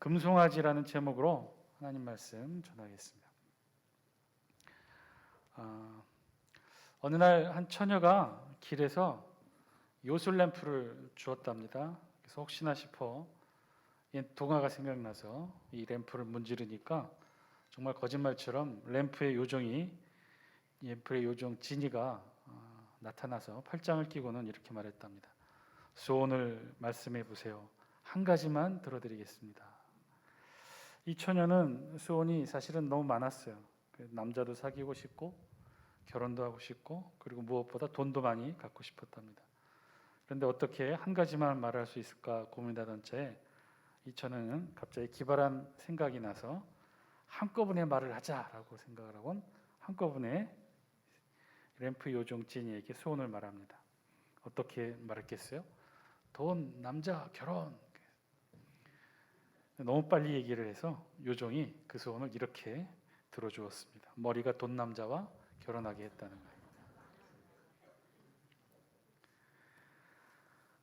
금송아지라는 제목으로 하나님 말씀 전하겠습니다. 어느 날 한 처녀가 길에서 요술 램프를 주었답니다. 그래서 혹시나 싶어 옛 동화가 생각나서 이 램프를 문지르니까 정말 거짓말처럼 램프의 요정 지니가 나타나서 팔짱을 끼고는 이렇게 말했답니다. 소원을 말씀해 보세요. 한 가지만 들어드리겠습니다. 이 처녀는 소원이 사실은 너무 많았어요. 남자도 사귀고 싶고 결혼도 하고 싶고 그리고 무엇보다 돈도 많이 갖고 싶었답니다. 그런데 어떻게 한 가지만 말할 수 있을까 고민하던 차에 이 처녀는 갑자기 기발한 생각이 나서 한꺼번에 말을 하자라고 생각을 하곤 한꺼번에 램프 요정 지니에게 소원을 말합니다. 어떻게 말했겠어요? 돈, 남자, 결혼. 너무 빨리 얘기를 해서 요정이 그 소원을 이렇게 들어주었습니다. 머리가 돈 남자와 결혼하게 했다는 거예요.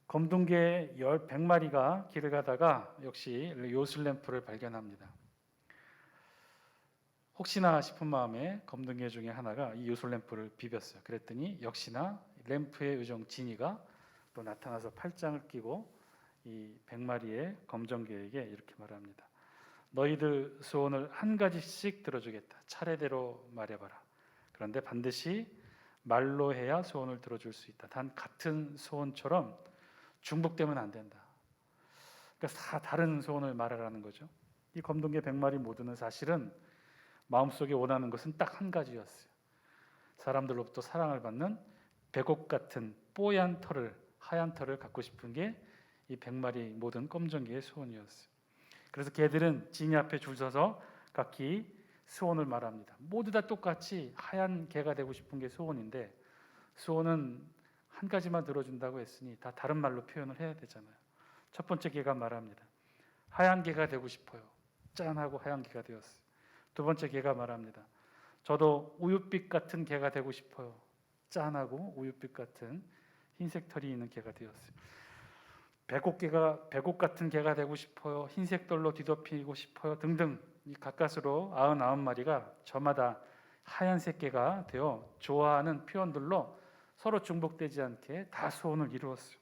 검둥개 100마리가 길을 가다가 역시 요술 램프를 발견합니다. 혹시나 싶은 마음에 검둥개 중에 하나가 이 요술 램프를 비볐어요. 그랬더니 역시나 램프의 요정 지니가 또 나타나서 팔짱을 끼고 이 100마리의 검정개에게 이렇게 말합니다. 너희들 소원을 한 가지씩 들어주겠다. 차례대로 말해봐라. 그런데 반드시 말로 해야 소원을 들어줄 수 있다. 단 같은 소원처럼 중복되면 안 된다. 그러니까 다 다른 소원을 말하라는 거죠. 이 검둥개 100마리 모두는 사실은 마음속에 원하는 것은 딱 한 가지였어요. 사람들로부터 사랑을 받는 백옥 같은 뽀얀 털을, 하얀 털을 갖고 싶은 게 이 100마리 모든 검정개의 소원이었어요. 그래서 개들은 지니 앞에 줄 서서 각기 소원을 말합니다. 모두 다 똑같이 하얀 개가 되고 싶은 게 소원인데 소원은 한 가지만 들어준다고 했으니 다 다른 말로 표현을 해야 되잖아요. 첫 번째 개가 말합니다. 하얀 개가 되고 싶어요. 짠하고 하얀 개가 되었어요. 두 번째 개가 말합니다. 저도 우윳빛 같은 개가 되고 싶어요. 짠하고 우윳빛 같은 흰색 털이 있는 개가 되었어요. 백옥 같은 개가 되고 싶어요. 흰색 털로 뒤덮이고 싶어요. 등등 이 가까스로 99마리가 저마다 하얀색 개가 되어 좋아하는 표현들로 서로 중복되지 않게 다 소원을 이루었어요.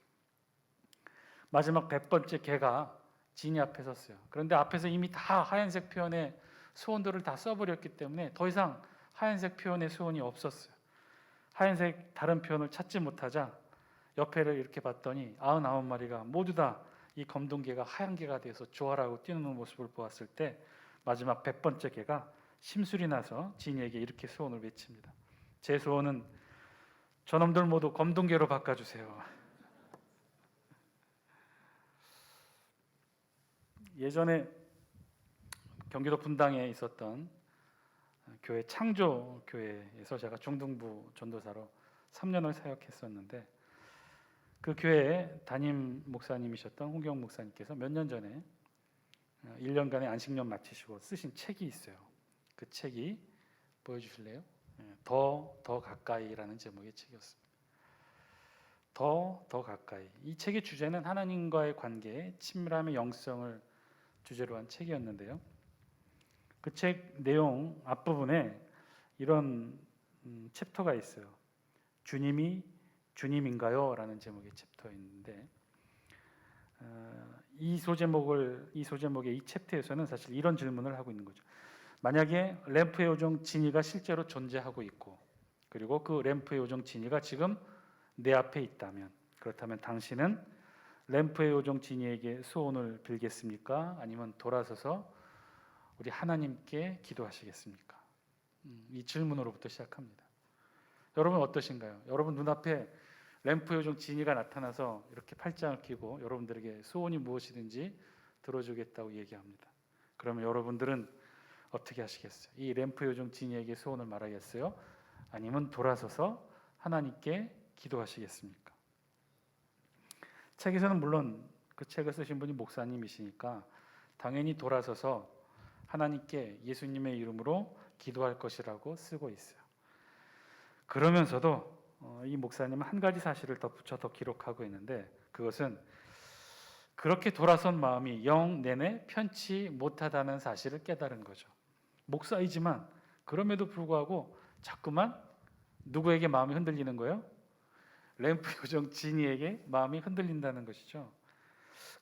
마지막 100번째 개가 지니 앞에 섰어요. 그런데 앞에서 이미 다 하얀색 표현의 소원들을 다 써버렸기 때문에 더 이상 하얀색 표현의 소원이 없었어요. 하얀색 다른 표현을 찾지 못하자 옆에를 이렇게 봤더니 99마리가 모두 다 이 검둥개가 하얀 개가 돼서 좋아라고 뛰는 모습을 보았을 때 마지막 100번째 개가 심술이 나서 지니에게 이렇게 소원을 외칩니다. 제 소원은 저놈들 모두 검둥개로 바꿔주세요. 예전에 경기도 분당에 있었던 교회 창조교회에서 제가 중등부 전도사로 3년을 사역했었는데 그 교회의 담임 목사님이셨던 홍경 목사님께서 몇 년 전에 1년간의 안식년 마치시고 쓰신 책이 있어요. 그 책이 보여주실래요? 더 가까이라는 제목의 책이었습니다. 더 가까이. 이 책의 주제는 하나님과의 관계, 친밀함의 영성을 주제로 한 책이었는데요. 그 책 내용 앞부분에 이런 챕터가 있어요. 주님이 주님인가요? 라는 제목의 챕터인데 이 소제목의 이 챕터에서는 사실 이런 질문을 하고 있는 거죠. 만약에 램프의 요정 지니가 실제로 존재하고 있고 그리고 그 램프의 요정 지니가 지금 내 앞에 있다면 그렇다면 당신은 램프의 요정 지니에게 소원을 빌겠습니까? 아니면 돌아서서 우리 하나님께 기도하시겠습니까? 이 질문으로부터 시작합니다. 여러분 어떠신가요? 여러분 눈앞에 램프 요정 지니가 나타나서 이렇게 팔짱을 끼고 여러분들에게 소원이 무엇이든지 들어주겠다고 얘기합니다. 그러면 여러분들은 어떻게 하시겠어요? 이 램프 요정 지니에게 소원을 말하겠어요? 아니면 돌아서서 하나님께 기도하시겠습니까? 책에서는 물론 그 책을 쓰신 분이 목사님이시니까 당연히 돌아서서 하나님께 예수님의 이름으로 기도할 것이라고 쓰고 있어요. 그러면서도 이 목사님은 한 가지 사실을 덧붙여 더 기록하고 있는데 그것은 그렇게 돌아선 마음이 영 내내 편치 못하다는 사실을 깨달은 거죠. 목사이지만 그럼에도 불구하고 자꾸만 누구에게 마음이 흔들리는 거예요? 램프 요정 지니에게 마음이 흔들린다는 것이죠.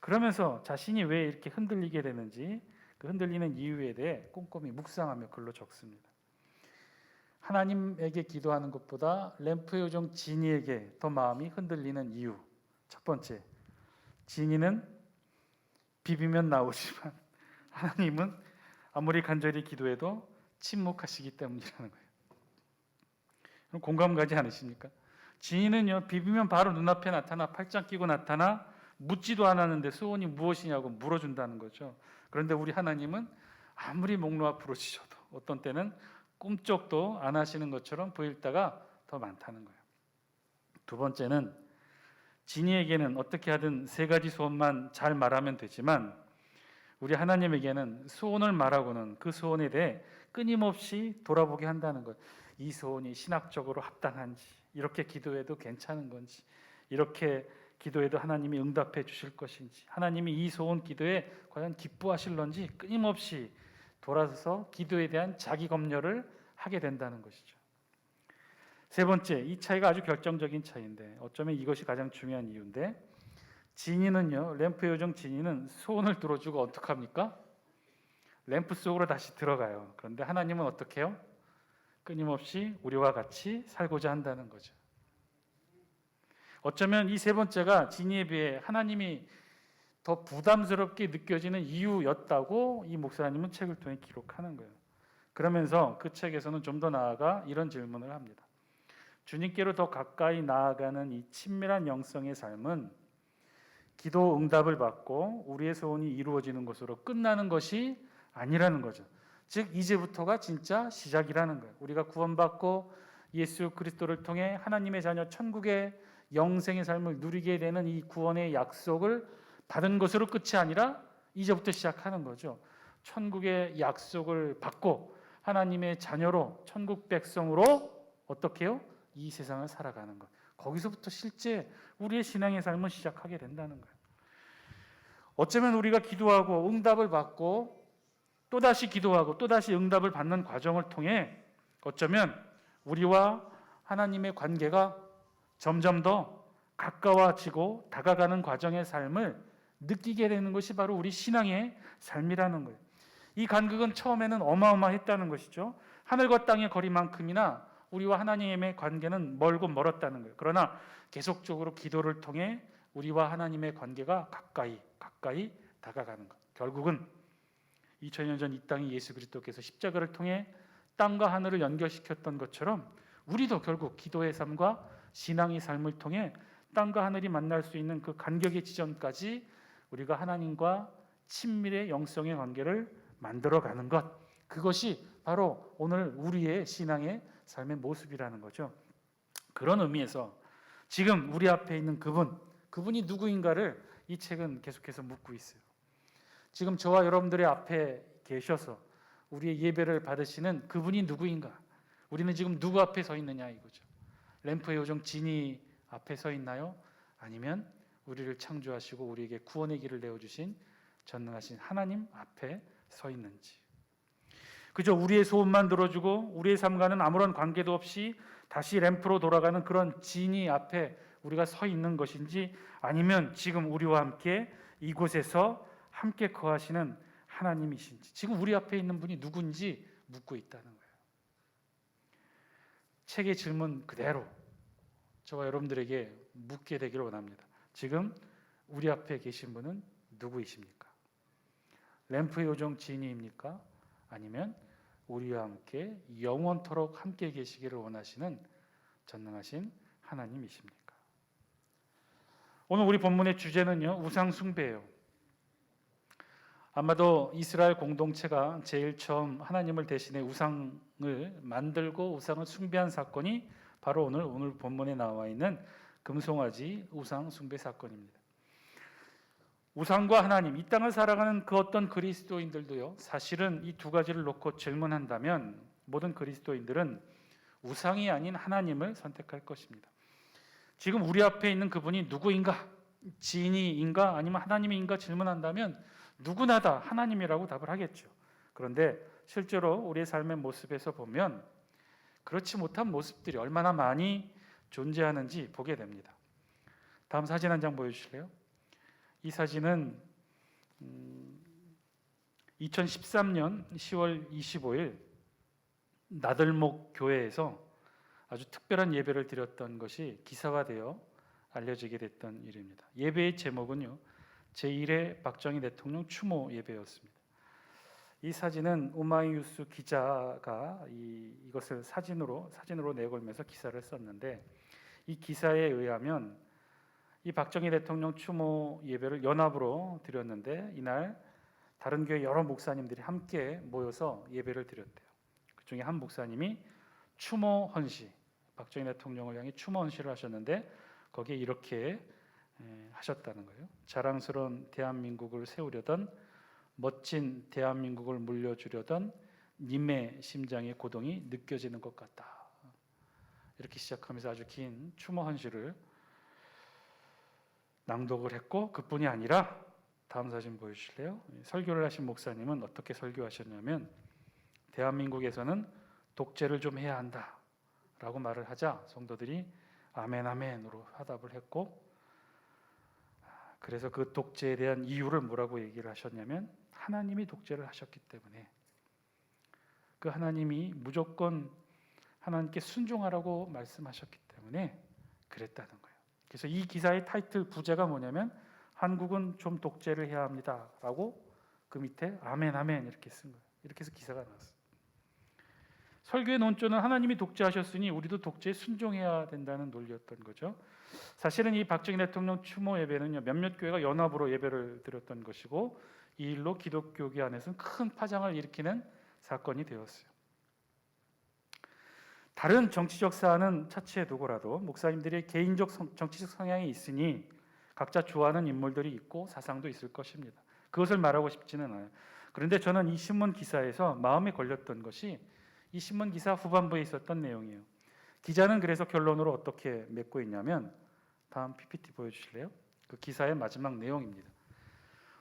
그러면서 자신이 왜 이렇게 흔들리게 되는지 그 흔들리는 이유에 대해 꼼꼼히 묵상하며 글로 적습니다. 하나님에게 기도하는 것보다 램프 요정 지니에게 더 마음이 흔들리는 이유. 첫 번째, 지니는 비비면 나오지만 하나님은 아무리 간절히 기도해도 침묵하시기 때문이라는 거예요. 공감 가지 않으십니까? 지니는요, 비비면 바로 눈앞에 나타나 팔짱 끼고 나타나 묻지도 않았는데 소원이 무엇이냐고 물어준다는 거죠. 그런데 우리 하나님은 아무리 목 놓아 부르짖어도 어떤 때는 꿈쩍도 안 하시는 것처럼 보일 때가 더 많다는 거예요. 두 번째는 지니에게는 어떻게 하든 세 가지 소원만 잘 말하면 되지만 우리 하나님에게는 소원을 말하고는 그 소원에 대해 끊임없이 돌아보게 한다는 것. 이 소원이 신학적으로 합당한지, 이렇게 기도해도 괜찮은 건지, 이렇게 기도해도 하나님이 응답해 주실 것인지, 하나님이 이 소원 기도에 과연 기뻐하실런지 끊임없이 돌아서서 기도에 대한 자기 검열을 하게 된다는 것이죠. 세 번째, 이 차이가 아주 결정적인 차이인데 어쩌면 이것이 가장 중요한 이유인데, 지니는요, 램프 요정 지니는 소원을 들어주고 어떡합니까? 램프 속으로 다시 들어가요. 그런데 하나님은 어떻게 해요? 끊임없이 우리와 같이 살고자 한다는 거죠. 어쩌면 이 세 번째가 지니에 비해 하나님이 더 부담스럽게 느껴지는 이유였다고 이 목사님은 책을 통해 기록하는 거예요. 그러면서 그 책에서는 좀 더 나아가 이런 질문을 합니다. 주님께로 더 가까이 나아가는 이 친밀한 영성의 삶은 기도 응답을 받고 우리의 소원이 이루어지는 것으로 끝나는 것이 아니라는 거죠. 즉 이제부터가 진짜 시작이라는 거예요. 우리가 구원받고 예수 그리스도를 통해 하나님의 자녀 천국의 영생의 삶을 누리게 되는 이 구원의 약속을 받은 것으로 끝이 아니라 이제부터 시작하는 거죠. 천국의 약속을 받고 하나님의 자녀로 천국 백성으로 어떻게 해요? 이 세상을 살아가는 것. 거기서부터 실제 우리의 신앙의 삶을 시작하게 된다는 거예요. 어쩌면 우리가 기도하고 응답을 받고 또다시 기도하고 또다시 응답을 받는 과정을 통해 어쩌면 우리와 하나님의 관계가 점점 더 가까워지고 다가가는 과정의 삶을 느끼게 되는 것이 바로 우리 신앙의 삶이라는 거예요. 이 간극은 처음에는 어마어마했다는 것이죠. 하늘과 땅의 거리만큼이나 우리와 하나님의 관계는 멀고 멀었다는 거예요. 그러나 계속적으로 기도를 통해 우리와 하나님의 관계가 가까이 다가가는 것. 결국은 2000년 전 이 땅이 예수 그리스도께서 십자가를 통해 땅과 하늘을 연결시켰던 것처럼 우리도 결국 기도의 삶과 신앙의 삶을 통해 땅과 하늘이 만날 수 있는 그 간격의 지점까지 우리가 하나님과 친밀의 영성의 관계를 만들어가는 것. 그것이 바로 오늘 우리의 신앙의 삶의 모습이라는 거죠. 그런 의미에서 지금 우리 앞에 있는 그분이 누구인가를 이 책은 계속해서 묻고 있어요. 지금 저와 여러분들의 앞에 계셔서 우리의 예배를 받으시는 그분이 누구인가? 우리는 지금 누구 앞에 서 있느냐 이거죠. 램프의 요정 지니 앞에 서 있나요? 아니면 우리를 창조하시고 우리에게 구원의 길을 내어주신 전능하신 하나님 앞에 서 있는지. 그저 우리의 소원만 들어주고 우리의 삶과는 아무런 관계도 없이 다시 램프로 돌아가는 그런 지니 앞에 우리가 서 있는 것인지, 아니면 지금 우리와 함께 이곳에서 함께 거하시는 하나님이신지, 지금 우리 앞에 있는 분이 누군지 묻고 있다는 거예요. 책의 질문 그대로 저와 여러분들에게 묻게 되기를 원합니다. 지금 우리 앞에 계신 분은 누구이십니까? 램프의 요정 지니입니까? 아니면 우리와 함께 영원토록 함께 계시기를 원하시는 전능하신 하나님이십니까? 오늘 우리 본문의 주제는요, 우상 숭배예요. 아마도 이스라엘 공동체가 제일 처음 하나님을 대신해 우상을 만들고 우상을 숭배한 사건이 바로 오늘 본문에 나와 있는 금송아지 우상 숭배 사건입니다. 우상과 하나님, 이 땅을 살아가는 그 어떤 그리스도인들도요, 사실은 이 두 가지를 놓고 질문한다면 모든 그리스도인들은 우상이 아닌 하나님을 선택할 것입니다. 지금 우리 앞에 있는 그분이 누구인가? 진이인가 아니면 하나님인가 질문한다면 누구나 다 하나님이라고 답을 하겠죠. 그런데 실제로 우리의 삶의 모습에서 보면 그렇지 못한 모습들이 얼마나 많이 존재하는지 보게 됩니다. 다음 사진 한 장 보여주실래요? 이 사진은 2013년 10월 25일 나들목 교회에서 아주 특별한 예배를 드렸던 것이 기사화되어 알려지게 됐던 일입니다. 예배의 제목은요, 제1회 박정희 대통령 추모 예배였습니다. 이 사진은 오마이뉴스 기자가 이것을 사진으로 내걸면서 기사를 썼는데, 이 기사에 의하면 이 박정희 대통령 추모 예배를 연합으로 드렸는데 이날 다른 교회 여러 목사님들이 함께 모여서 예배를 드렸대요. 그 중에 한 목사님이 추모 헌시, 박정희 대통령을 향해 추모 헌시를 하셨는데 거기에 이렇게 하셨다는 거예요. 자랑스러운 대한민국을 세우려던, 멋진 대한민국을 물려주려던 님의 심장의 고동이 느껴지는 것 같다. 이렇게 시작하면서 아주 긴 추모 헌시를 낭독을 했고, 그뿐이 아니라 다음 사진 보여주실래요? 설교를 하신 목사님은 어떻게 설교하셨냐면, 대한민국에서는 독재를 좀 해야 한다 라고 말을 하자 성도들이 아멘 아멘으로 화답을 했고, 그래서 그 독재에 대한 이유를 뭐라고 얘기를 하셨냐면, 하나님이 독재를 하셨기 때문에, 그 하나님이 무조건 하나님께 순종하라고 말씀하셨기 때문에 그랬다는 거예요. 그래서 이 기사의 타이틀 부제가 뭐냐면, 한국은 좀 독재를 해야 합니다 라고 그 밑에 아멘 아멘 이렇게 쓴 거예요. 이렇게 해서 기사가 나왔어요. 설교의 논조는 하나님이 독재하셨으니 우리도 독재에 순종해야 된다는 논리였던 거죠. 사실은 이 박정희 대통령 추모 예배는요, 몇몇 교회가 연합으로 예배를 드렸던 것이고, 이 일로 기독교계 안에서는 큰 파장을 일으키는 사건이 되었어요. 다른 정치적 사안은 차치해 두고라도 목사님들의 개인적 정치적 성향이 있으니 각자 좋아하는 인물들이 있고 사상도 있을 것입니다. 그것을 말하고 싶지는 않아요. 그런데 저는 이 신문 기사에서 마음에 걸렸던 것이 이 신문 기사 후반부에 있었던 내용이에요. 기자는 그래서 결론으로 어떻게 맺고 있냐면, 다음 PPT 보여주실래요? 그 기사의 마지막 내용입니다.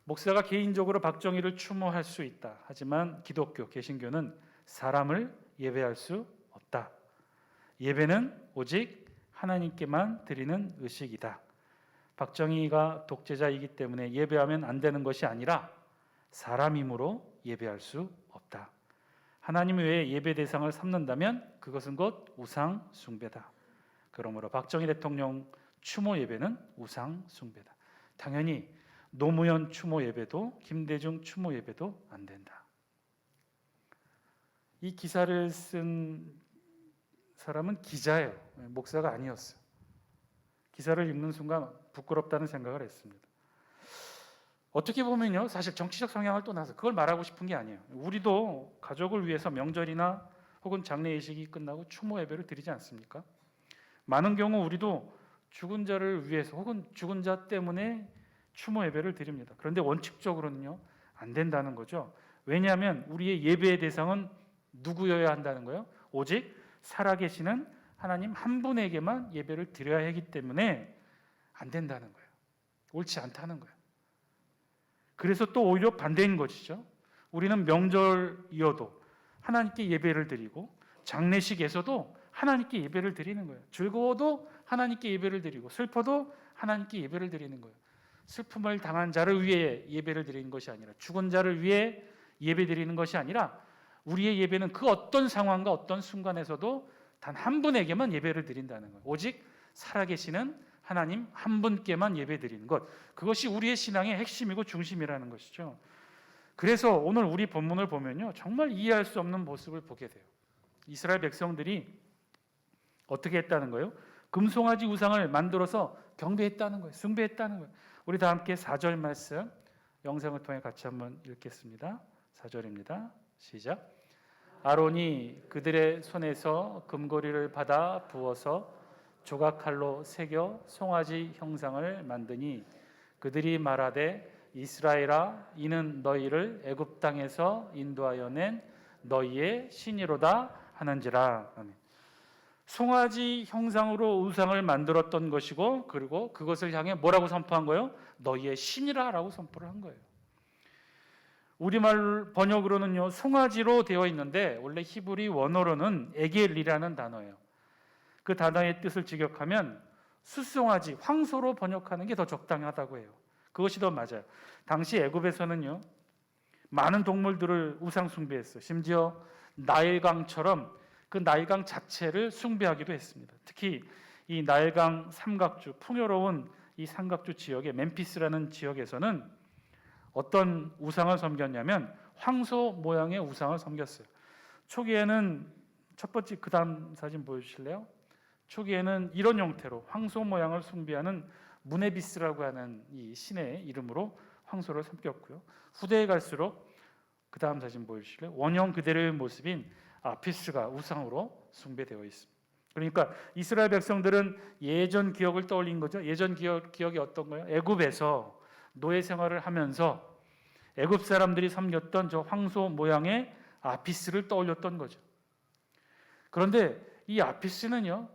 목사가 개인적으로 박정희를 추모할 수 있다. 하지만 기독교, 개신교는 사람을 예배할 수 없다. 예배는 오직 하나님께만 드리는 의식이다. 박정희가 독재자이기 때문에 예배하면 안 되는 것이 아니라 사람이므로 예배할 수 없다. 하나님 외에 예배 대상을 삼는다면 그것은 곧 우상 숭배다. 그러므로 박정희 대통령 추모 예배는 우상 숭배다. 당연히 노무현 추모 예배도 김대중 추모 예배도 안 된다. 이 기사를 쓴 사람은 기자예요. 목사가 아니었어요. 기사를 읽는 순간 부끄럽다는 생각을 했습니다. 어떻게 보면요, 사실 정치적 성향을 떠나서 그걸 말하고 싶은 게 아니에요. 우리도 가족을 위해서 명절이나 혹은 장례 예식이 끝나고 추모 예배를 드리지 않습니까? 많은 경우 우리도 죽은 자를 위해서 혹은 죽은 자 때문에 추모 예배를 드립니다. 그런데 원칙적으로는요, 안 된다는 거죠. 왜냐하면 우리의 예배의 대상은 누구여야 한다는 거예요? 오직 살아계시는 하나님 한 분에게만 예배를 드려야 하기 때문에 안 된다는 거예요. 옳지 않다는 거예요. 그래서 또 오히려 반대인 것이죠. 우리는 명절이어도 하나님께 예배를 드리고, 장례식에서도 하나님께 예배를 드리는 거예요. 즐거워도 하나님께 예배를 드리고, 슬퍼도 하나님께 예배를 드리는 거예요. 슬픔을 당한 자를 위해 예배를 드리는 것이 아니라, 죽은 자를 위해 예배 드리는 것이 아니라, 우리의 예배는 그 어떤 상황과 어떤 순간에서도 단 한 분에게만 예배를 드린다는 거예요. 오직 살아계시는 하나님 한 분께만 예배 드리는 것, 그것이 우리의 신앙의 핵심이고 중심이라는 것이죠. 그래서 오늘 우리 본문을 보면요, 정말 이해할 수 없는 모습을 보게 돼요. 이스라엘 백성들이 어떻게 했다는 거예요? 금송아지 우상을 만들어서 경배했다는 거예요. 숭배했다는 거예요. 우리 다 함께 4절 말씀 영상을 통해 같이 한번 읽겠습니다. 4절입니다. 시작. 아론이 그들의 손에서 금고리를 받아 부어서 조각칼로 새겨 송아지 형상을 만드니 그들이 말하되 이스라엘아, 이는 너희를 애굽 땅에서 인도하여 낸 너희의 신이로다 하는지라. 아멘. 송아지 형상으로 우상을 만들었던 것이고, 그리고 그것을 향해 뭐라고 선포한 거예요? 너희의 신이라라고 선포를 한 거예요. 우리말 번역으로는요, 송아지로 되어 있는데 원래 히브리 원어로는 에겔이라는 단어예요. 그 단어의 뜻을 직역하면 숫송아지, 황소로 번역하는 게 더 적당하다고 해요. 그것이 더 맞아요. 당시 애굽에서는요, 많은 동물들을 우상 숭배했어요. 심지어 나일강처럼 그 나일강 자체를 숭배하기도 했습니다. 특히 이 나일강 삼각주, 풍요로운 이 삼각주 지역의 멤피스라는 지역에서는 어떤 우상을 섬겼냐면 황소 모양의 우상을 섬겼어요. 초기에는 첫 번째, 그 다음 사진 보여주실래요? 초기에는 이런 형태로 황소 모양을 숭배하는 무네비스라고 하는 이 신의 이름으로 황소를 섬겼고요. 후대에 갈수록 그 다음 사진 보여주실래요? 원형 그대로의 모습인 아피스가 우상으로 숭배되어 있습니다. 그러니까 이스라엘 백성들은 예전 기억을 떠올린 거죠. 예전 기억이 어떤 거예요? 애굽에서 노예 생활을 하면서 애굽 사람들이 섬겼던 저 황소 모양의 아피스를 떠올렸던 거죠. 그런데 이 아피스는요,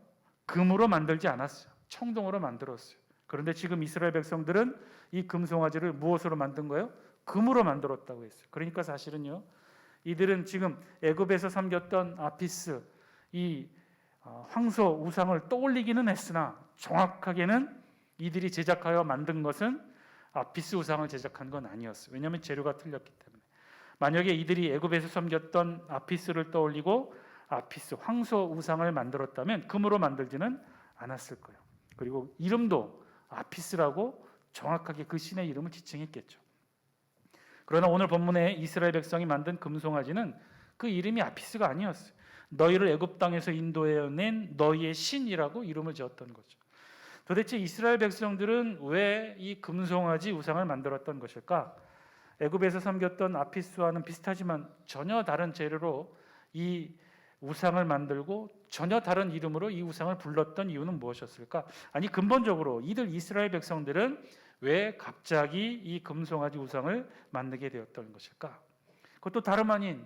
금으로 만들지 않았어요. 청동으로 만들었어요. 그런데 지금 이스라엘 백성들은 이 금송아지를 무엇으로 만든 거예요? 금으로 만들었다고 했어요. 그러니까 사실은요, 이들은 지금 애굽에서 섬겼던 아피스, 이 황소 우상을 떠올리기는 했으나 정확하게는 이들이 제작하여 만든 것은 아피스 우상을 제작한 건 아니었어요. 왜냐하면 재료가 틀렸기 때문에. 만약에 이들이 애굽에서 섬겼던 아피스를 떠올리고 아피스, 황소 우상을 만들었다면 금으로 만들지는 않았을 거예요. 그리고 이름도 아피스라고 정확하게 그 신의 이름을 지칭했겠죠. 그러나 오늘 본문에 이스라엘 백성이 만든 금송아지는 그 이름이 아피스가 아니었어요. 너희를 애굽 땅에서 인도해낸 너희의 신이라고 이름을 지었던 거죠. 도대체 이스라엘 백성들은 왜 이 금송아지 우상을 만들었던 것일까? 애굽에서 섬겼던 아피스와는 비슷하지만 전혀 다른 재료로 이 우상을 만들고 전혀 다른 이름으로 이 우상을 불렀던 이유는 무엇이었을까? 아니, 근본적으로 이스라엘 백성들은 왜 갑자기 이 금송아지 우상을 만들게 되었던 것일까? 그것도 다름 아닌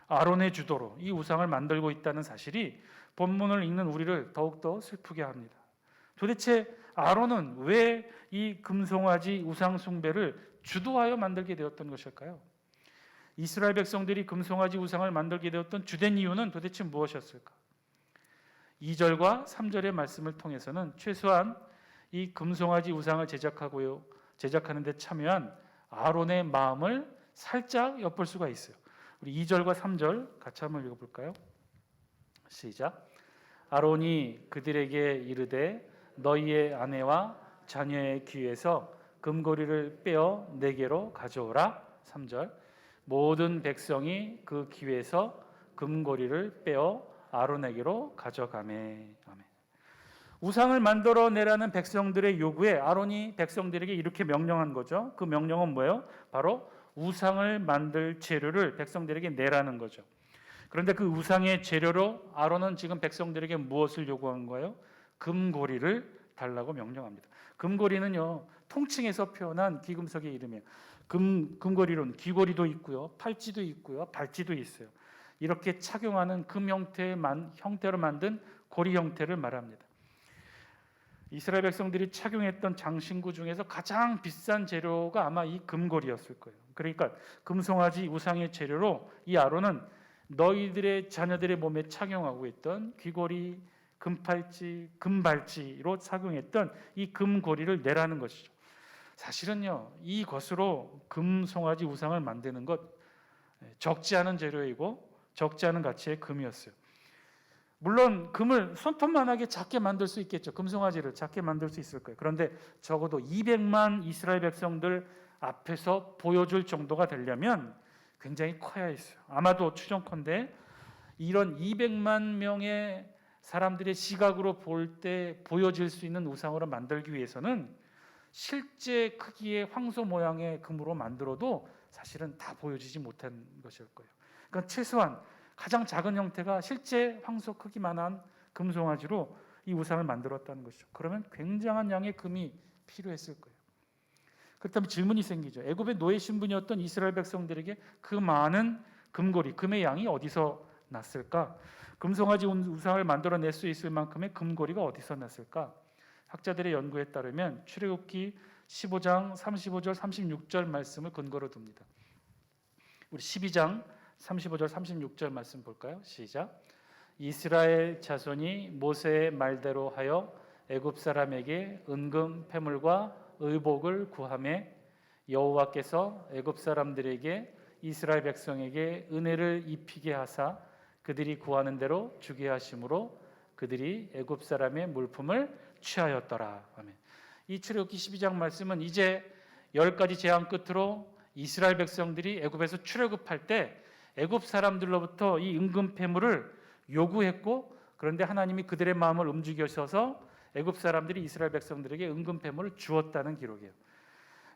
아론의 주도로 이 우상을 만들고 있다는 사실이 본문을 읽는 우리를 더욱더 슬프게 합니다. 도대체 아론은 왜 이 금송아지 우상 숭배를 주도하여 만들게 되었던 것일까요? 이스라엘 백성들이 금송아지 우상을 만들게 되었던 주된 이유는 도대체 무엇이었을까? 2절과 3절의 말씀을 통해서는 최소한 이 금송아지 우상을 제작하는 데 참여한 아론의 마음을 살짝 엿볼 수가 있어요. 우리 2절과 3절 같이 한번 읽어볼까요? 시작. 아론이 그들에게 이르되 너희의 아내와 자녀의 귀에서 금고리를 빼어 내게로 가져오라. 3절. 모든 백성이 그 귀에서 금고리를 빼어 아론에게로 가져가매. 아멘. 우상을 만들어내라는 백성들의 요구에 아론이 백성들에게 이렇게 명령한 거죠. 그 명령은 뭐예요? 바로 우상을 만들 재료를 백성들에게 내라는 거죠. 그런데 그 우상의 재료로 아론은 지금 백성들에게 무엇을 요구한 거예요? 금고리를 달라고 명령합니다. 금고리는요, 통칭해서 표현한 귀금속의 이름이에요. 금고리로는 귀고리도 있고요, 팔찌도 있고요, 발찌도 있어요. 이렇게 착용하는 금 형태로 만든 고리 형태를 말합니다. 이스라엘 백성들이 착용했던 장신구 중에서 가장 비싼 재료가 아마 이 금고리였을 거예요. 그러니까 금송아지 우상의 재료로 이 아론은 너희들의 자녀들의 몸에 착용하고 있던 귀고리, 금팔찌, 금발찌로 착용했던 이 금고리를 내라는 것이죠. 사실은요, 이것으로 금송아지 우상을 만드는 것 적지 않은 재료이고 적지 않은 가치의 금이었어요. 물론 금을 손톱만하게 작게 만들 수 있겠죠. 금송아지를 작게 만들 수 있을 거예요. 그런데 적어도 200만 이스라엘 백성들 앞에서 보여줄 정도가 되려면 굉장히 커야 했어요. 아마도 추정컨대 이런 200만 명의 사람들의 시각으로 볼 때 보여질 수 있는 우상으로 만들기 위해서는 실제 크기의 황소 모양의 금으로 만들어도 사실은 다 보여지지 못한 것일 거예요. 그러니까 최소한 가장 작은 형태가 실제 황소 크기만한 금송아지로 이 우상을 만들었다는 것이죠. 그러면 굉장한 양의 금이 필요했을 거예요. 그렇다면 질문이 생기죠. 애굽의 노예 신분이었던 이스라엘 백성들에게 그 많은 금고리, 금의 양이 어디서 났을까? 금송아지 우상을 만들어낼 수 있을 만큼의 금고리가 어디서 났을까? 학자들의 연구에 따르면 출애굽기 15장 35절 36절 말씀을 근거로 둡니다. 우리 12장 35절 36절 말씀 볼까요? 시작. 이스라엘 자손이 모세의 말대로 하여 애굽 사람에게 은금 패물과 의복을 구하매 여호와께서 애굽 사람들에게 이스라엘 백성에게 은혜를 입히게 하사 그들이 구하는 대로 주게 하심으로 그들이 애굽 사람의 물품을 취하였더라. 아멘. 이 출애굽기 12장 말씀은 이제 10가지 재앙 끝으로 이스라엘 백성들이 애굽에서 출애굽할 때 애굽 사람들로부터 이 은금 패물을 요구했고, 그런데 하나님이 그들의 마음을 움직이셔서 애굽 사람들이 이스라엘 백성들에게 은금 패물을 주었다는 기록이에요.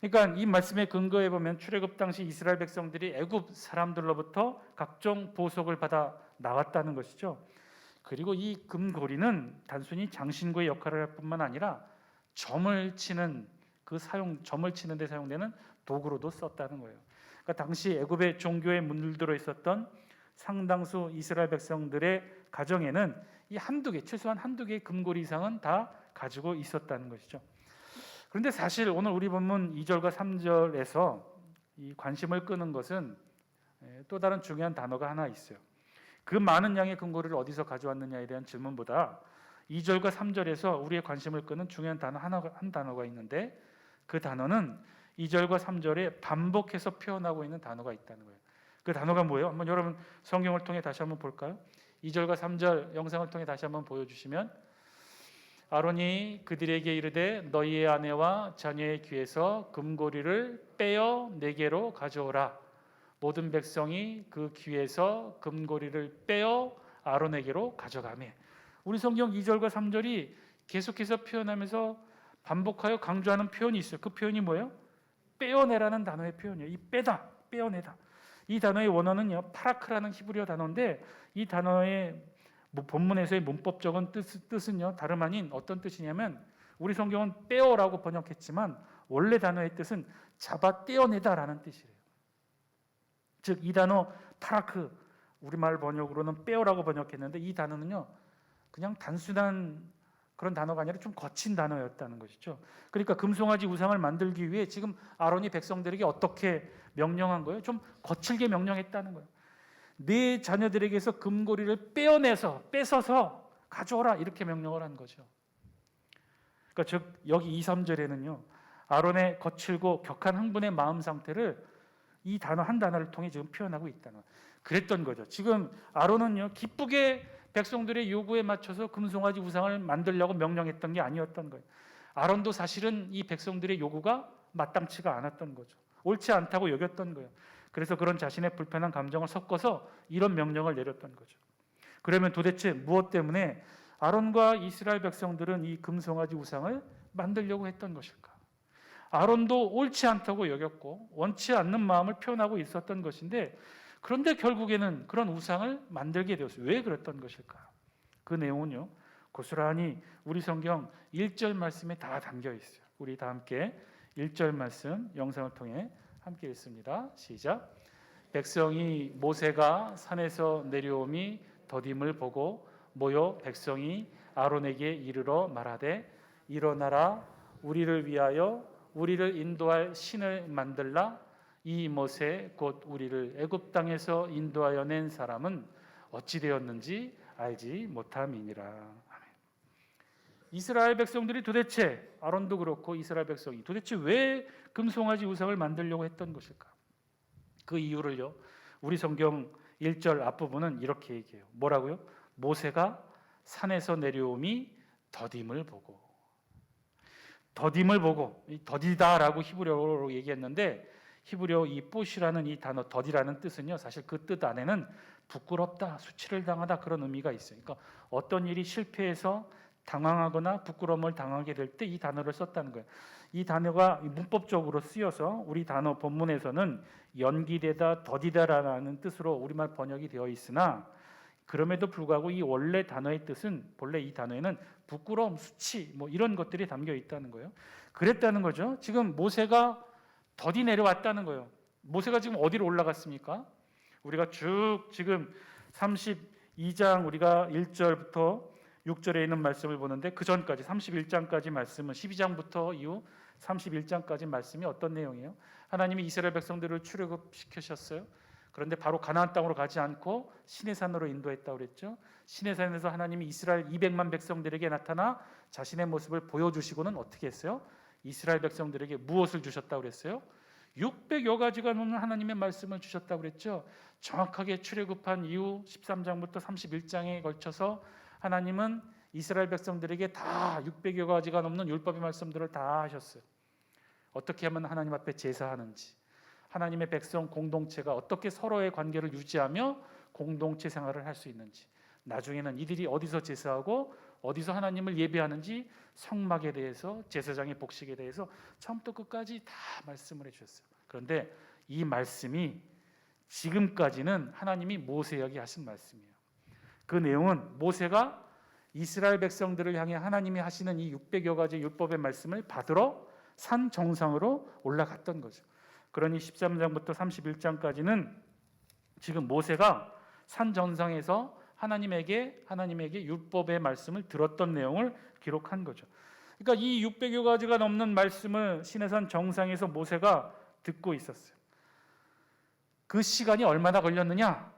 그러니까 이 말씀에 근거해 보면 출애굽 당시 이스라엘 백성들이 애굽 사람들로부터 각종 보석을 받아 나왔다는 것이죠. 그리고 이 금고리는 단순히 장신구의 역할을 할 뿐만 아니라 점을 치는 데 사용되는 도구로도 썼다는 거예요. 그러니까 당시 애굽의 종교에 물들어 있었던 상당수 이스라엘 백성들의 가정에는 이 최소한 한두 개의 금고리 이상은 다 가지고 있었다는 것이죠. 그런데 사실 오늘 우리 본문 2절과 3절에서 이 관심을 끄는 것은 또 다른 중요한 단어가 하나 있어요. 그 많은 양의 금고리를 어디서 가져왔느냐에 대한 질문보다 2절과 3절에서 우리의 관심을 끄는 중요한 단어 한 단어가 있는데, 그 단어는 2절과 3절에 반복해서 표현하고 있는 단어가 있다는 거예요. 그 단어가 뭐예요? 한번 여러분 성경을 통해 다시 한번 볼까요? 2절과 3절 영상을 통해 다시 한번 보여주시면, 아론이 그들에게 이르되 너희의 아내와 자녀의 귀에서 금고리를 빼어 내게로 가져오라. 모든 백성이 그 귀에서 금고리를 빼어 아론에게로 가져가매. 우리 성경 2절과 3절이 계속해서 표현하면서 반복하여 강조하는 표현이 있어요. 그 표현이 뭐예요? 빼어내라는 단어의 표현이에요. 이 빼다, 빼어내다. 이 단어의 원어는요, 파라크라는 히브리어 단어인데, 이 단어의 본문에서의 문법적인 뜻은요, 다름 아닌 어떤 뜻이냐면, 우리 성경은 빼어라고 번역했지만 원래 단어의 뜻은 잡아 떼어내다라는 뜻이에요. 즉 이 단어 파라크, 우리말 번역으로는 빼어라고 번역했는데, 이 단어는요 그냥 단순한 그런 단어가 아니라 좀 거친 단어였다는 것이죠. 그러니까 금송아지 우상을 만들기 위해 지금 아론이 백성들에게 어떻게 명령한 거예요? 좀 거칠게 명령했다는 거예요. 네 자녀들에게서 금고리를 뺏어서 가져오라, 이렇게 명령을 한 거죠. 그러니까 즉 여기 2, 3절에는요 아론의 거칠고 격한 흥분의 마음 상태를 이 단어 한 단어를 통해 지금 표현하고 있다는 거예요. 그랬던 거죠. 지금 아론은요 기쁘게 백성들의 요구에 맞춰서 금송아지 우상을 만들려고 명령했던 게 아니었던 거예요. 아론도 사실은 이 백성들의 요구가 마땅치가 않았던 거죠. 옳지 않다고 여겼던 거예요. 그래서 그런 자신의 불편한 감정을 섞어서 이런 명령을 내렸던 거죠. 그러면 도대체 무엇 때문에 아론과 이스라엘 백성들은 이 금송아지 우상을 만들려고 했던 것일까? 아론도 옳지 않다고 여겼고 원치 않는 마음을 표현하고 있었던 것인데, 그런데 결국에는 그런 우상을 만들게 되었어요. 왜 그랬던 것일까? 그 내용은요 고스란히 우리 성경 1절 말씀에 다 담겨 있어요. 우리 다 함께 1절 말씀 영상을 통해 함께 읽습니다. 시작. 백성이 모세가 산에서 내려오미 더딤을 보고 모여 백성이 아론에게 이르러 말하되 일어나라, 우리를 위하여 우리를 인도할 신을 만들라. 이 모세 곧 우리를 애굽 땅에서 인도하여 낸 사람은 어찌 되었는지 알지 못함이니라. 아멘. 이스라엘 백성들이 도대체, 아론도 그렇고 이스라엘 백성이 도대체 왜 금송아지 우상을 만들려고 했던 것일까? 그 이유를요 우리 성경 1절 앞부분은 이렇게 얘기해요. 뭐라고요? 모세가 산에서 내려오미 더딤을 보고. 더딤을 보고, 이 더디다라고 히브리어로 얘기했는데, 히브리어 이 뽀시라는 이 단어 더디라는 뜻은요 사실 그 뜻 안에는 부끄럽다, 수치를 당하다 그런 의미가 있어요. 그러니까 어떤 일이 실패해서 당황하거나 부끄러움을 당하게 될 때 이 단어를 썼다는 거예요. 이 단어가 문법적으로 쓰여서 우리 단어 본문에서는 연기되다, 더디다라는 뜻으로 우리말 번역이 되어 있으나, 그럼에도 불구하고 이 원래 단어의 뜻은, 본래 이 단어에는 부끄러움, 수치 뭐 이런 것들이 담겨 있다는 거예요. 그랬다는 거죠. 지금 모세가 더디 내려왔다는 거예요. 모세가 지금 어디로 올라갔습니까? 우리가 쭉 지금 32장 우리가 1절부터 6절에 있는 말씀을 보는데 그 전까지 31장까지 말씀은 12장부터 이후 31장까지 말씀이 어떤 내용이에요? 하나님이 이스라엘 백성들을 출애굽시키셨어요. 그런데 바로 가나안 땅으로 가지 않고 시내산으로 인도했다고 그랬죠. 시내산에서 하나님이 이스라엘 200만 백성들에게 나타나 자신의 모습을 보여주시고는 어떻게 했어요? 이스라엘 백성들에게 무엇을 주셨다고 그랬어요? 600여 가지가 넘는 하나님의 말씀을 주셨다고 그랬죠. 정확하게 출애굽한 이후 13장부터 31장에 걸쳐서 하나님은 이스라엘 백성들에게 다 600여 가지가 넘는 율법의 말씀들을 다 하셨어요. 어떻게 하면 하나님 앞에 제사하는지, 하나님의 백성 공동체가 어떻게 서로의 관계를 유지하며 공동체 생활을 할 수 있는지, 나중에는 이들이 어디서 제사하고 어디서 하나님을 예배하는지 성막에 대해서, 제사장의 복식에 대해서 처음부터 끝까지 다 말씀을 해주셨어요. 그런데 이 말씀이 지금까지는 하나님이 모세에게 하신 말씀이에요. 그 내용은 모세가 이스라엘 백성들을 향해 하나님이 하시는 이 600여 가지 율법의 말씀을 받으러 산 정상으로 올라갔던 거죠. 그러니 13장부터 31장까지는 지금 모세가 산 정상에서 하나님에게 율법의 말씀을 들었던 내용을 기록한 거죠. 그러니까 이 600여 가지가 넘는 말씀을 시내산 정상에서 모세가 듣고 있었어요. 그 시간이 얼마나 걸렸느냐?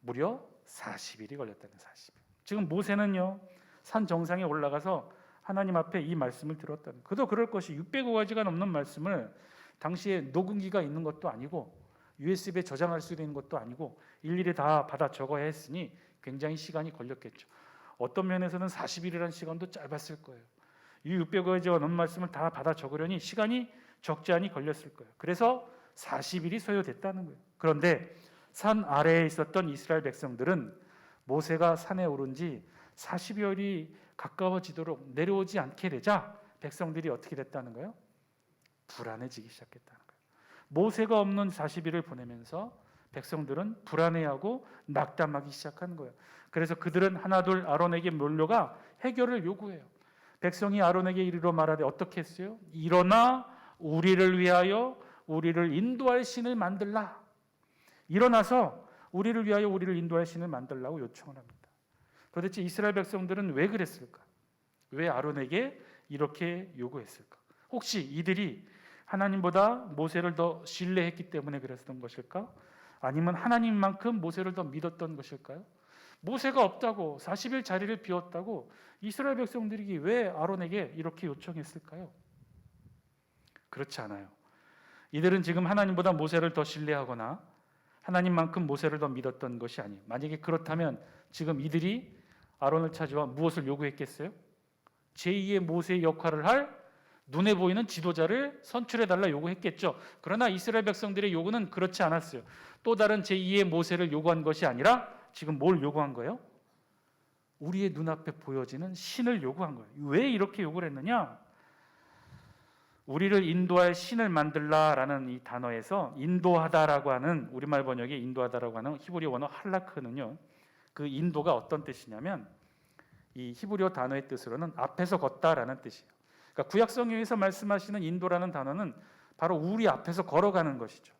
무려 40일이 걸렸다는 사실. 지금 모세는요, 산 정상에 올라가서 하나님 앞에 이 말씀을 들었다는. 그도 그럴 것이 600여 가지가 넘는 말씀을 당시에 녹음기가 있는 것도 아니고 USB에 저장할 수 있는 것도 아니고 일일이 다 받아 적어야 했으니 굉장히 시간이 걸렸겠죠. 어떤 면에서는 40일이라는 시간도 짧았을 거예요. 이 600여 가지가 넘는 말씀을 다 받아 적으려니 시간이 적지 않이 걸렸을 거예요. 그래서 40일이 소요됐다는 거예요. 그런데 산 아래에 있었던 이스라엘 백성들은 모세가 산에 오른 지 40여일이 가까워지도록 내려오지 않게 되자 백성들이 어떻게 됐다는 거예요? 불안해지기 시작했다는 거예요. 모세가 없는 40일을 보내면서 백성들은 불안해하고 낙담하기 시작한 거예요. 그래서 그들은 하나둘 아론에게 몰려가 해결을 요구해요. 백성이 아론에게 이르러 말하되 어떻게 했어요? 일어나 우리를 위하여 우리를 인도할 신을 만들라. 일어나서 우리를 위하여 우리를 인도할 신을 만들라고 요청을 합니다. 도대체 이스라엘 백성들은 왜 그랬을까? 왜 아론에게 이렇게 요구했을까? 혹시 이들이 하나님보다 모세를 더 신뢰했기 때문에 그랬던 것일까? 아니면 하나님만큼 모세를 더 믿었던 것일까요? 모세가 없다고 40일 자리를 비웠다고 이스라엘 백성들이 왜 아론에게 이렇게 요청했을까요? 그렇지 않아요. 이들은 지금 하나님보다 모세를 더 신뢰하거나 하나님만큼 모세를 더 믿었던 것이 아니에요. 만약에 그렇다면 지금 이들이 아론을 찾아와 무엇을 요구했겠어요? 제2의 모세의 역할을 할 눈에 보이는 지도자를 선출해달라 요구했겠죠. 그러나 이스라엘 백성들의 요구는 그렇지 않았어요. 또 다른 제2의 모세를 요구한 것이 아니라 지금 뭘 요구한 거예요? 우리의 눈앞에 보여지는 신을 요구한 거예요. 왜 이렇게 요구를 했느냐? 우리를 인도할 신을 만들라라는 이 단어에서 인도하다라고 하는 우리말 번역에 인도하다라고 하는 히브리 원어 할라크는요. 그 인도가 어떤 뜻이냐면 이 히브리어 단어의 뜻으로는 앞에서 걷다라는 뜻이에요. 그러니까 구약 성경에서 말씀하시는 인도라는 단어는 바로 우리 앞에서 걸어가는 것이죠.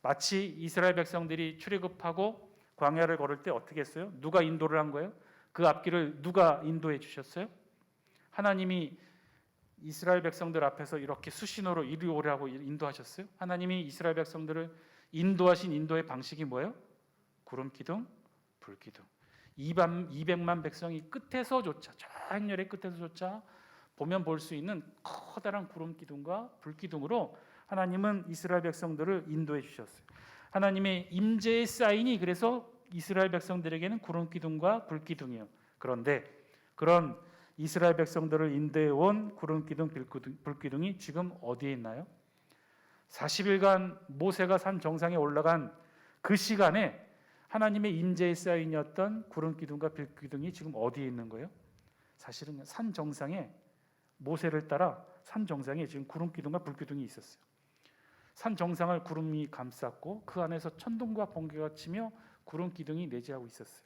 마치 이스라엘 백성들이 출애굽하고 광야를 걸을 때 어떻게 했어요? 누가 인도를 한 거예요? 그 앞길을 누가 인도해 주셨어요? 하나님이 이스라엘 백성들 앞에서 이렇게 수신호로 이리 오라고 인도하셨어요? 하나님이 이스라엘 백성들을 인도하신 인도의 방식이 뭐예요? 구름 기둥, 불 기둥. 200만 백성이 끝에서조차, 저 행렬의 끝에서조차 보면 볼 수 있는 커다란 구름 기둥과 불 기둥으로 하나님은 이스라엘 백성들을 인도해 주셨어요. 하나님의 임재의 사인이 그래서 이스라엘 백성들에게는 구름 기둥과 불 기둥이에요. 그런데 그런 이스라엘 백성들을 인도해 온 구름 기둥, 불 기둥이 지금 어디에 있나요? 40일간 모세가 산 정상에 올라간 그 시간에 하나님의 임재의 사인이었던 구름 기둥과 불 기둥이 지금 어디에 있는 거예요? 사실은 산 정상에 모세를 따라 산 정상에 지금 구름 기둥과 불 기둥이 있었어요. 산 정상을 구름이 감쌌고 그 안에서 천둥과 번개가 치며 구름 기둥이 내재하고 있었어요.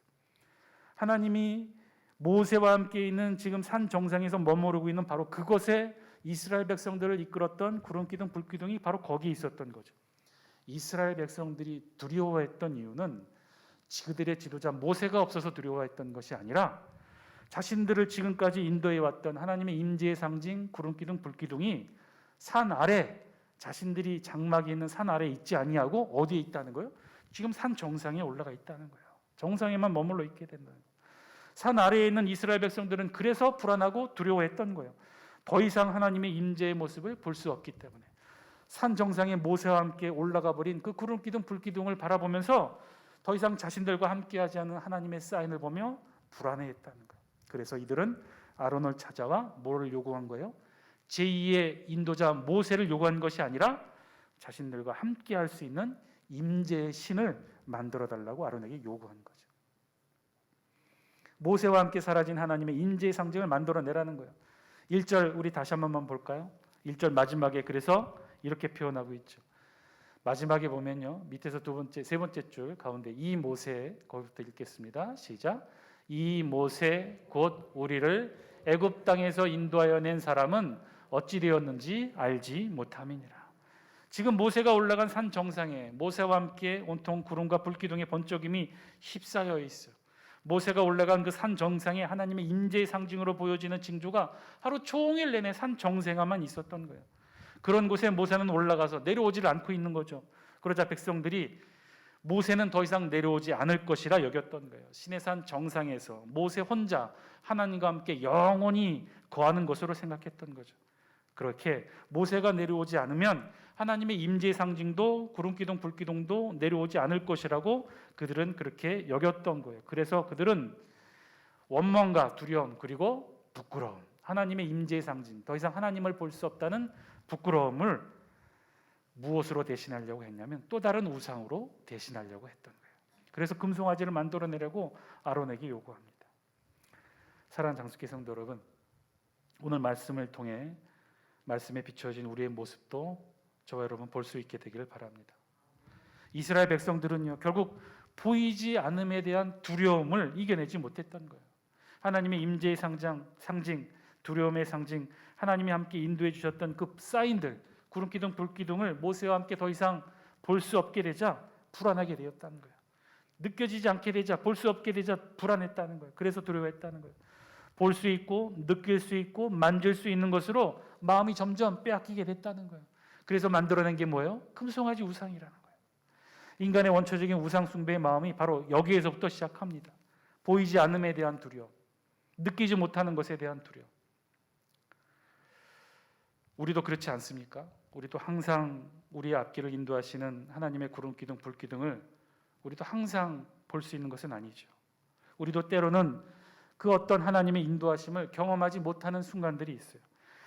하나님이 모세와 함께 있는 지금 산 정상에서 머무르고 있는 바로 그곳에 이스라엘 백성들을 이끌었던 구름 기둥, 불 기둥이 바로 거기에 있었던 거죠. 이스라엘 백성들이 두려워했던 이유는 그들의 지도자 모세가 없어서 두려워했던 것이 아니라 자신들을 지금까지 인도해 왔던 하나님의 임재의 상징 구름기둥 불기둥이 산 아래, 자신들이 장막이 있는 산 아래 있지 아니하고 어디에 있다는 거예요? 지금 산 정상에 올라가 있다는 거예요. 정상에만 머물러 있게 된다는 거예요. 산 아래에 있는 이스라엘 백성들은 그래서 불안하고 두려워했던 거예요. 더 이상 하나님의 임재의 모습을 볼 수 없기 때문에 산 정상에 모세와 함께 올라가 버린 그 구름기둥 불기둥을 바라보면서 더 이상 자신들과 함께하지 않는 하나님의 사인을 보며 불안해했다는 거예요. 그래서 이들은 아론을 찾아와 뭐를 요구한 거예요? 제2의 인도자 모세를 요구한 것이 아니라 자신들과 함께할 수 있는 임재의 신을 만들어 달라고 아론에게 요구한 거죠. 모세와 함께 사라진 하나님의 임재의 상징을 만들어 내라는 거예요. 1절 우리 다시 한 번만 볼까요? 1절 마지막에 그래서 이렇게 표현하고 있죠. 마지막에 보면요, 밑에서 세 번째 줄 가운데 이 모세, 거기부터 읽겠습니다. 시작. 이 모세 곧 우리를 애굽 땅에서 인도하여 낸 사람은 어찌 되었는지 알지 못함이니라. 지금 모세가 올라간 산 정상에 모세와 함께 온통 구름과 불기둥의 번쩍임이 휩싸여 있어요. 모세가 올라간 그 산 정상에 하나님의 임재의 상징으로 보여지는 징조가 하루 종일 내내 산 정상에만 있었던 거예요. 그런 곳에 모세는 올라가서 내려오질 않고 있는 거죠. 그러자 백성들이 모세는 더 이상 내려오지 않을 것이라 여겼던 거예요. 시내산 정상에서 모세 혼자 하나님과 함께 영원히 거하는 것으로 생각했던 거죠. 그렇게 모세가 내려오지 않으면 하나님의 임재의 상징도 구름기둥 불기둥도 내려오지 않을 것이라고 그들은 그렇게 여겼던 거예요. 그래서 그들은 원망과 두려움 그리고 부끄러움, 하나님의 임재의 상징, 더 이상 하나님을 볼 수 없다는 부끄러움을 무엇으로 대신하려고 했냐면 또 다른 우상으로 대신하려고 했던 거예요. 그래서 금송아지를 만들어내려고 아론에게 요구합니다. 사랑하는 장수기 성도 여러분, 오늘 말씀을 통해 말씀에 비춰진 우리의 모습도 저와 여러분 볼 수 있게 되기를 바랍니다. 이스라엘 백성들은요, 결국 보이지 않음에 대한 두려움을 이겨내지 못했던 거예요. 하나님의 임재의 상징, 두려움의 상징, 하나님이 함께 인도해 주셨던 그 사인들, 구름기둥, 불기둥을 모세와 함께 더 이상 볼 수 없게 되자 불안하게 되었다는 거예요. 느껴지지 않게 되자, 볼 수 없게 되자 불안했다는 거예요. 그래서 두려워했다는 거예요. 볼 수 있고 느낄 수 있고 만질 수 있는 것으로 마음이 점점 빼앗기게 됐다는 거예요. 그래서 만들어낸 게 뭐예요? 금송아지 우상이라는 거예요. 인간의 원초적인 우상 숭배의 마음이 바로 여기에서부터 시작합니다. 보이지 않음에 대한 두려움, 느끼지 못하는 것에 대한 두려움. 우리도 그렇지 않습니까? 우리도 항상 우리의 앞길을 인도하시는 하나님의 구름기둥, 불기둥을 우리도 항상 볼 수 있는 것은 아니죠. 우리도 때로는 그 어떤 하나님의 인도하심을 경험하지 못하는 순간들이 있어요.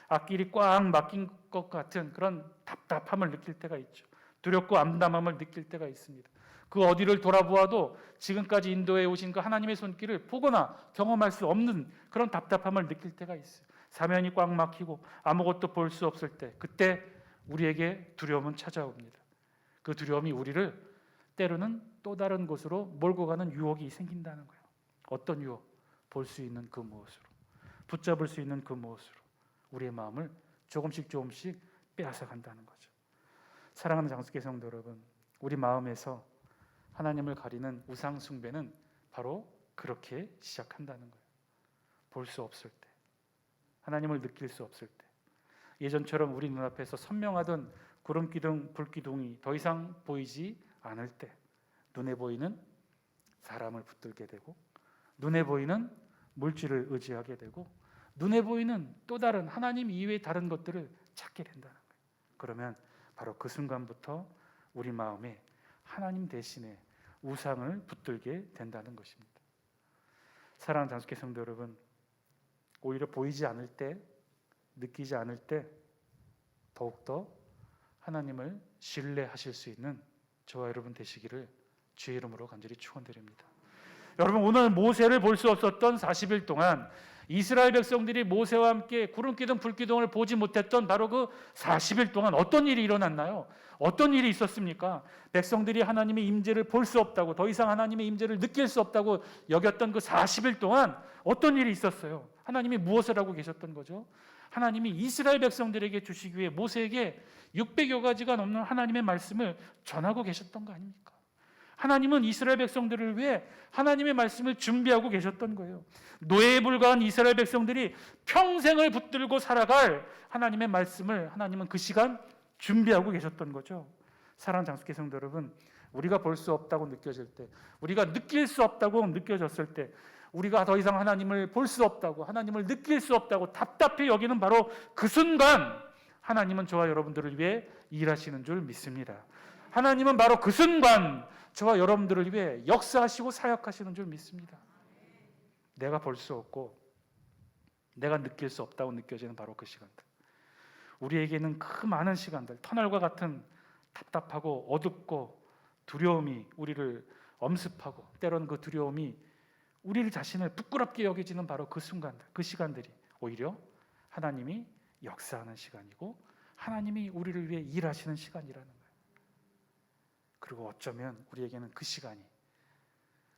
앞길이 꽉 막힌 것 같은 그런 답답함을 느낄 때가 있죠. 두렵고 암담함을 느낄 때가 있습니다. 그 어디를 돌아보아도 지금까지 인도해 오신 그 하나님의 손길을 보거나 경험할 수 없는 그런 답답함을 느낄 때가 있어요. 사면이 꽉 막히고 아무것도 볼 수 없을 때, 그때 우리에게 두려움은 찾아옵니다. 그 두려움이 우리를 때로는 또 다른 곳으로 몰고 가는 유혹이 생긴다는 거예요. 어떤 유혹? 볼 수 있는 그 무엇으로, 붙잡을 수 있는 그 무엇으로 우리의 마음을 조금씩 빼앗아 간다는 거죠. 사랑하는 장수계 성도 여러분, 우리 마음에서 하나님을 가리는 우상 숭배는 바로 그렇게 시작한다는 거예요. 볼 수 없을 때, 하나님을 느낄 수 없을 때, 예전처럼 우리 눈앞에서 선명하던 구름기둥, 불기둥이 더 이상 보이지 않을 때, 눈에 보이는 사람을 붙들게 되고, 눈에 보이는 물질을 의지하게 되고, 눈에 보이는 또 다른 하나님 이외의 다른 것들을 찾게 된다는 거예요. 그러면 바로 그 순간부터 우리 마음에 하나님 대신에 우상을 붙들게 된다는 것입니다. 사랑하는 장수계 성도 여러분, 오히려 보이지 않을 때, 느끼지 않을 때 더욱더 하나님을 신뢰하실 수 있는 저와 여러분 되시기를 주의 이름으로 간절히 축원드립니다. 여러분, 오늘 모세를 볼 수 없었던 40일 동안 이스라엘 백성들이 모세와 함께 구름기둥 불기둥을 보지 못했던 바로 그 40일 동안 어떤 일이 일어났나요? 어떤 일이 있었습니까? 백성들이 하나님의 임재를 볼 수 없다고, 더 이상 하나님의 임재를 느낄 수 없다고 여겼던 그 40일 동안 어떤 일이 있었어요? 하나님이 무엇을 하고 계셨던 거죠? 하나님이 이스라엘 백성들에게 주시기 위해 모세에게 600여 가지가 넘는 하나님의 말씀을 전하고 계셨던 거 아닙니까? 하나님은 이스라엘 백성들을 위해 하나님의 말씀을 준비하고 계셨던 거예요. 노예에 불과한 이스라엘 백성들이 평생을 붙들고 살아갈 하나님의 말씀을 하나님은 그 시간 준비하고 계셨던 거죠. 사랑하는 장수교 성도 여러분, 우리가 볼 수 없다고 느껴질 때, 우리가 느낄 수 없다고 느껴졌을 때, 우리가 더 이상 하나님을 볼 수 없다고, 하나님을 느낄 수 없다고 답답해 여기는 바로 그 순간 하나님은 저와 여러분들을 위해 일하시는 줄 믿습니다. 하나님은 바로 그 순간 저와 여러분들을 위해 역사하시고 사역하시는 줄 믿습니다. 내가 볼 수 없고 내가 느낄 수 없다고 느껴지는 바로 그 시간들, 우리에게는 그 많은 시간들, 터널과 같은 답답하고 어둡고 두려움이 우리를 엄습하고, 때로는 그 두려움이 우리 자신을 부끄럽게 여겨지는 바로 그 순간들, 그 시간들이 오히려 하나님이 역사하는 시간이고 하나님이 우리를 위해 일하시는 시간이라는 거예요. 그리고 어쩌면 우리에게는 그 시간이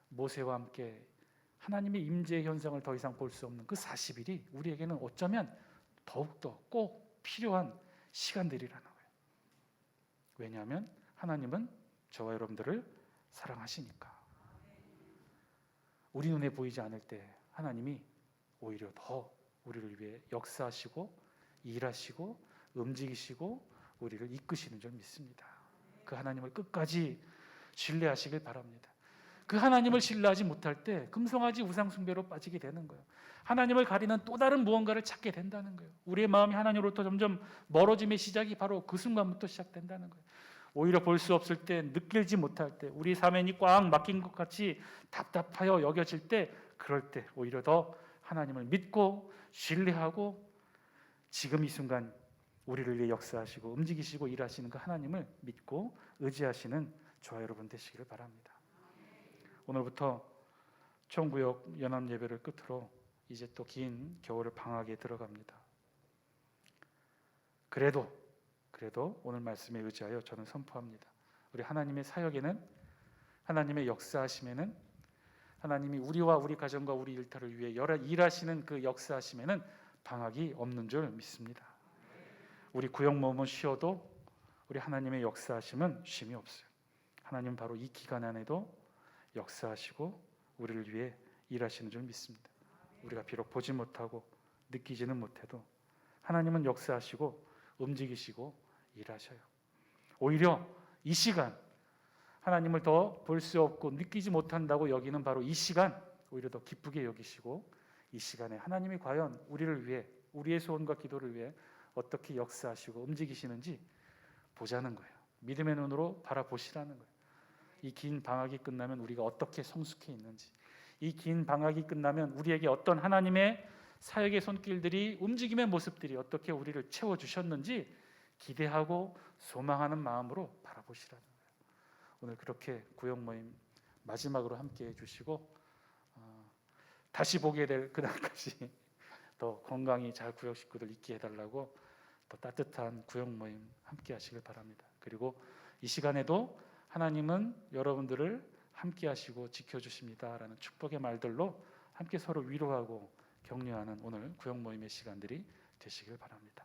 모세와 함께 하나님의 임재의 현상을 더 이상 볼 수 없는 그 40일이 우리에게는 어쩌면 더욱더 꼭 필요한 시간들이라는 거예요. 왜냐하면 하나님은 저와 여러분들을 사랑하시니까. 우리 눈에 보이지 않을 때 하나님이 오히려 더 우리를 위해 역사하시고 일하시고 움직이시고 우리를 이끄시는 줄 믿습니다. 그 하나님을 끝까지 신뢰하시길 바랍니다. 그 하나님을 신뢰하지 못할 때 금송아지 우상 숭배로 빠지게 되는 거예요. 하나님을 가리는 또 다른 무언가를 찾게 된다는 거예요. 우리의 마음이 하나님으로부터 점점 멀어짐의 시작이 바로 그 순간부터 시작된다는 거예요. 오히려 볼 수 없을 때, 느끼지 못할 때, 우리 사면이 꽉 막힌 것 같이 답답하여 여겨질 때, 그럴 때 오히려 더 하나님을 믿고 신뢰하고 지금 이 순간 우리를 위해 역사하시고 움직이시고 일하시는 그 하나님을 믿고 의지하시는 저와 여러분 되시기를 바랍니다. 오늘부터 총구역 연합 예배를 끝으로 이제 또 긴 겨울의 방학에 들어갑니다. 그래도 오늘 말씀에 의지하여 저는 선포합니다. 우리 하나님의 사역에는, 하나님의 역사하심에는, 하나님이 우리와 우리 가정과 우리 일터를 위해 일하시는 그 역사하심에는 방학이 없는 줄 믿습니다. 우리 구역 모험은 쉬어도 우리 하나님의 역사하심은 쉼이 없어요. 하나님은 바로 이 기간 안에도 역사하시고 우리를 위해 일하시는 줄 믿습니다. 우리가 비록 보지 못하고 느끼지는 못해도 하나님은 역사하시고 움직이시고 일하셔요. 오히려 이 시간, 하나님을 더 볼 수 없고 느끼지 못한다고 여기는 바로 이 시간 오히려 더 기쁘게 여기시고, 이 시간에 하나님이 과연 우리를 위해, 우리의 소원과 기도를 위해 어떻게 역사하시고 움직이시는지 보자는 거예요. 믿음의 눈으로 바라보시라는 거예요. 이 긴 방학이 끝나면 우리가 어떻게 성숙해 있는지, 이 긴 방학이 끝나면 우리에게 어떤 하나님의 사역의 손길들이, 움직임의 모습들이 어떻게 우리를 채워주셨는지 기대하고 소망하는 마음으로 바라보시라는 거예요. 오늘 그렇게 구역 모임 마지막으로 함께 해주시고 다시 보게 될 그날까지 더 건강히 잘 구역 식구들 있게 해달라고 더 따뜻한 구역 모임 함께 하시길 바랍니다. 그리고 이 시간에도 하나님은 여러분들을 함께 하시고 지켜주십니다라는 축복의 말들로 함께 서로 위로하고 격려하는 오늘 구역 모임의 시간들이 되시길 바랍니다.